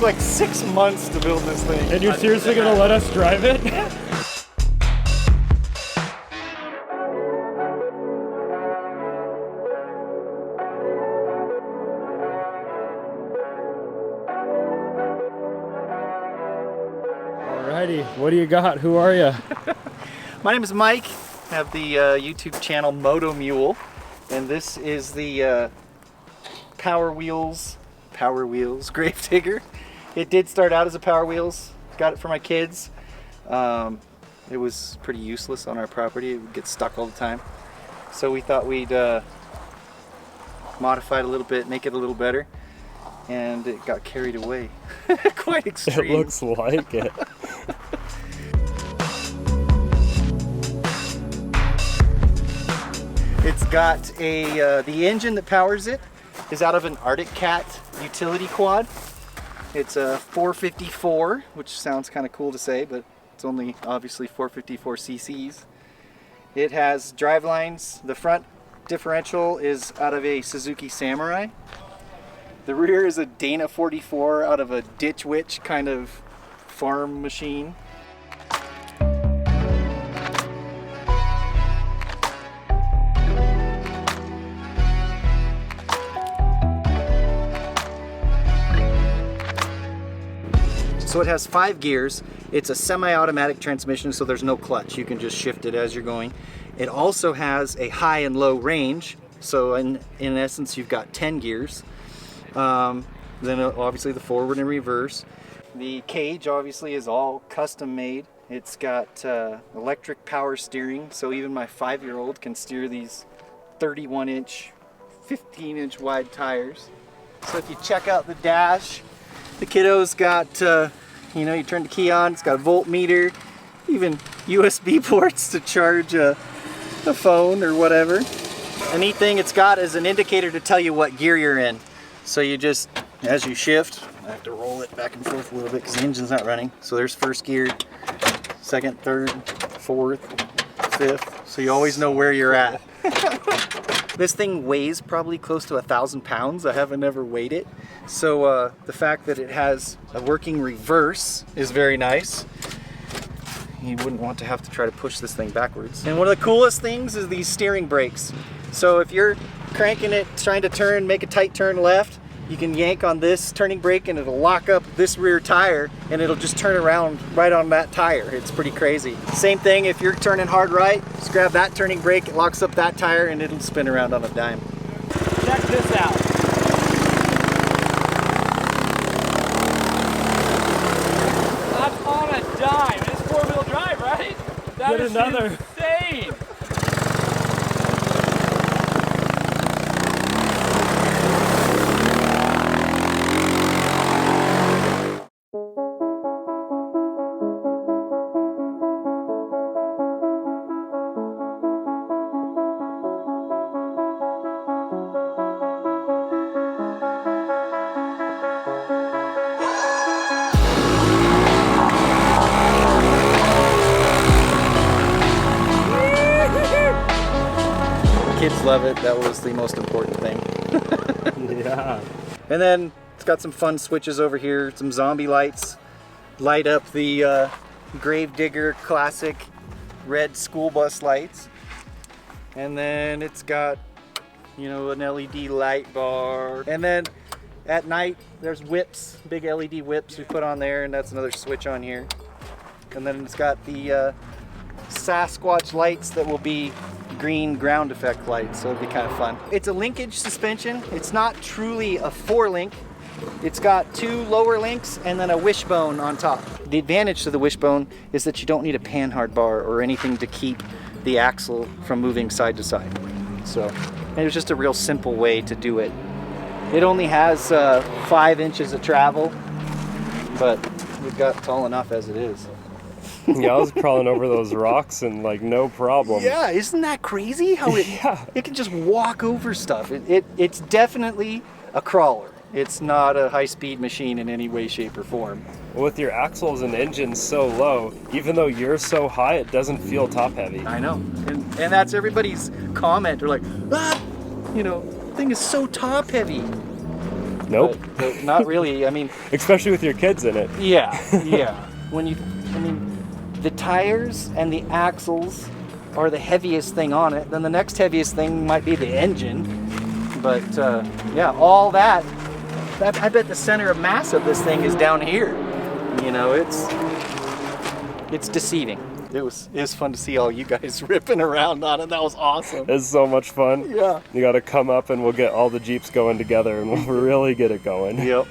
took like 6 months to build this thing. And you're seriously gonna let us drive it? Alrighty, what do you got? Who are you? My name is Mike. I have the YouTube channel Moto Mule, and this is the Power Wheels grave digger. It did start out as a Power Wheels. Got it for my kids. It was pretty useless on our property. It would get stuck all the time. So we thought we'd modify it a little bit, make it a little better, and it got carried away. Quite extreme. It looks like it. It's got the engine that powers it is out of an Arctic Cat utility quad. It's a 454, which sounds kind of cool to say, but it's only obviously 454 cc's. It has drive lines. The front differential is out of a Suzuki Samurai. The rear is a Dana 44 out of a Ditch Witch kind of farm machine. So it has 5 gears. It's a semi-automatic transmission, so there's no clutch. You can just shift it as you're going. It also has a high and low range. So in essence, you've got 10 gears. Then obviously the forward and reverse. The cage obviously is all custom made. It's got electric power steering, so even my 5-year-old can steer these 31-inch, 15-inch wide tires. So if you check out the dash, the kiddo's got, you know, you turn the key on, it's got a voltmeter, even USB ports to charge a phone or whatever. A neat thing it's got is an indicator to tell you what gear you're in. So you just, as you shift, I have to roll it back and forth a little bit because the engine's not running. So there's first gear, second, third, fourth, fifth. So you always know where you're at. This thing weighs probably close to 1,000 pounds. I haven't ever weighed it. So the fact that it has a working reverse is very nice. You wouldn't want to have to try to push this thing backwards. And one of the coolest things is these steering brakes. So if you're cranking it, trying to turn, make a tight turn left, you can yank on this turning brake and it'll lock up this rear tire and it'll just turn around right on that tire. It's pretty crazy. Same thing if you're turning hard right, just grab that turning brake, it locks up that tire and it'll spin around on a dime. Check this out. That's on a dime. It's 4-wheel drive, right? That is another. Insane. Kids love it. That was the most important thing. Yeah. And then it's got some fun switches over here, some zombie lights, light up the Gravedigger classic red school bus lights. And then it's got, you know, an LED light bar. And then at night there's whips, big LED whips we put on there, and that's another switch on here. And then it's got the Sasquatch lights that will be green ground effect lights, so it'll be kind of fun. It's a linkage suspension. It's not truly a 4-link. It's got 2 lower links and then a wishbone on top. The advantage to the wishbone is that you don't need a panhard bar or anything to keep the axle from moving side to side. So, and it's just a real simple way to do it. It only has 5 inches of travel, but we've got tall enough as it is. Yeah, I was crawling over those rocks and like no problem. Yeah, isn't that crazy how it it can just walk over stuff? It's definitely a crawler. It's not a high-speed machine in any way, shape, or form. With your axles and engine so low, even though you're so high, it doesn't feel top heavy. I know, and that's everybody's comment. They're like, ah, you know, thing is so top heavy. Nope. But not really. I mean, Especially with your kids in it. yeah. I mean, the tires and the axles are the heaviest thing on it. Then the next heaviest thing might be the engine. But yeah, all that. I bet the center of mass of this thing is down here. You know, it's deceiving. It was fun to see all you guys ripping around on it. That was awesome. It's so much fun. Yeah. You got to come up and we'll get all the Jeeps going together and we'll really get it going. Yep.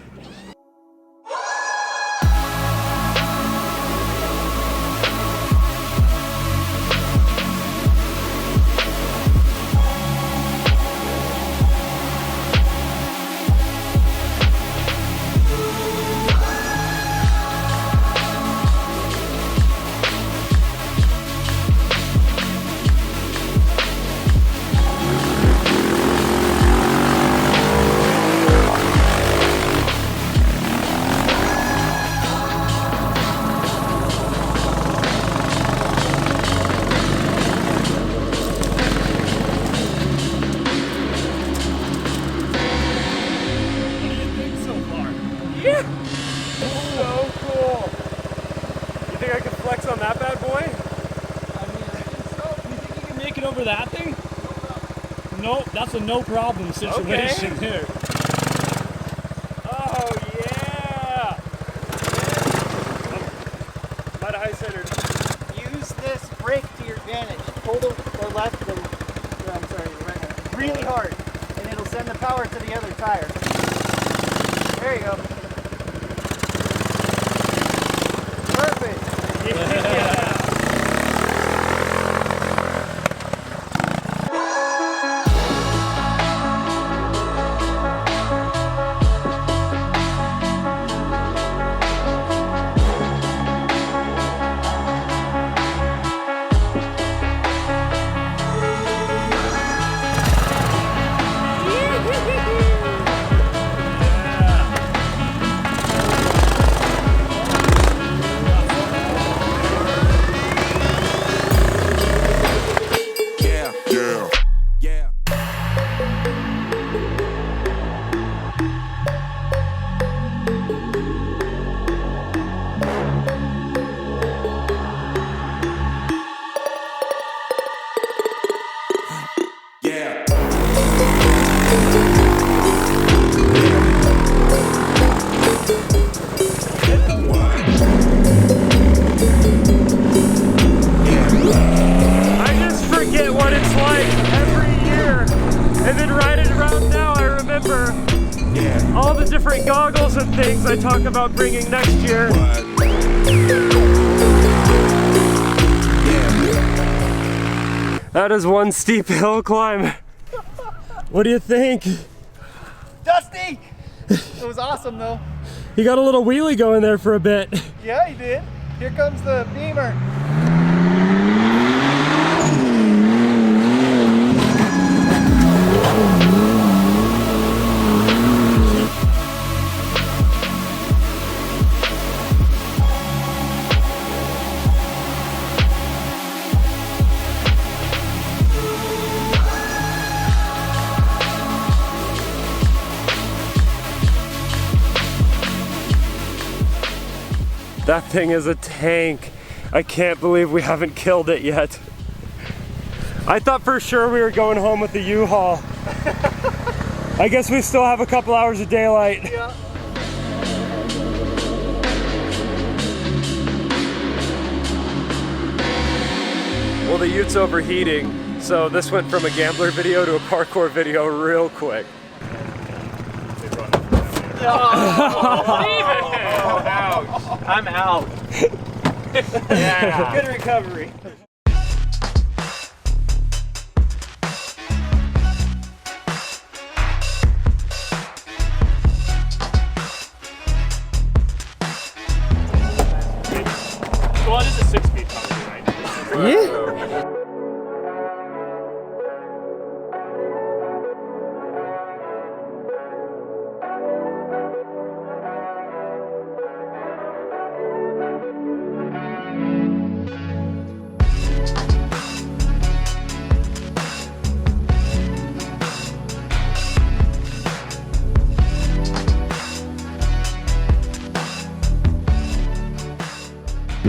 Over that thing? Nope, that's a no problem situation here. Oh yeah! Might have high centered. Use this brake to your advantage. Hold the left and I'm sorry, the right really hard, and it'll send the power to the other tire. There you go. Perfect. Yeah. All the different goggles and things I talk about bringing next year. That is one steep hill climb. What do you think? Dusty! It was awesome though. He got a little wheelie going there for a bit. Yeah, he did. Here comes the Beamer. That thing is a tank. I can't believe we haven't killed it yet. I thought for sure we were going home with the U-Haul. I guess we still have a couple hours of daylight. Yeah. Well, the Utes overheating, so this went from a gambler video to a parkour video real quick. Ouch. I'm out. Yeah. Good recovery. Well, it is a 6 speed probably, right? Yeah. How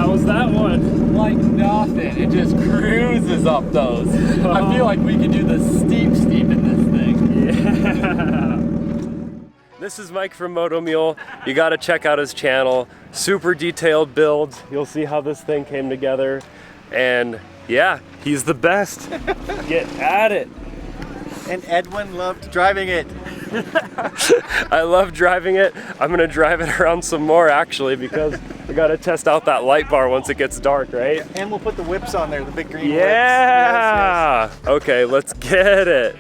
was that one? Like nothing. It just cruises up those. I feel like we could do the steep in this thing. Yeah. This is Mike from Moto Mule. You gotta check out his channel. Super detailed builds. You'll see how this thing came together. And yeah, he's the best. Get at it. And Edwin loved driving it. I love driving it. I'm gonna drive it around some more actually because we gotta test out that light bar once it gets dark, right? And we'll put the whips on there, the big green whips. Yeah. Yes, yes. Okay, let's get it.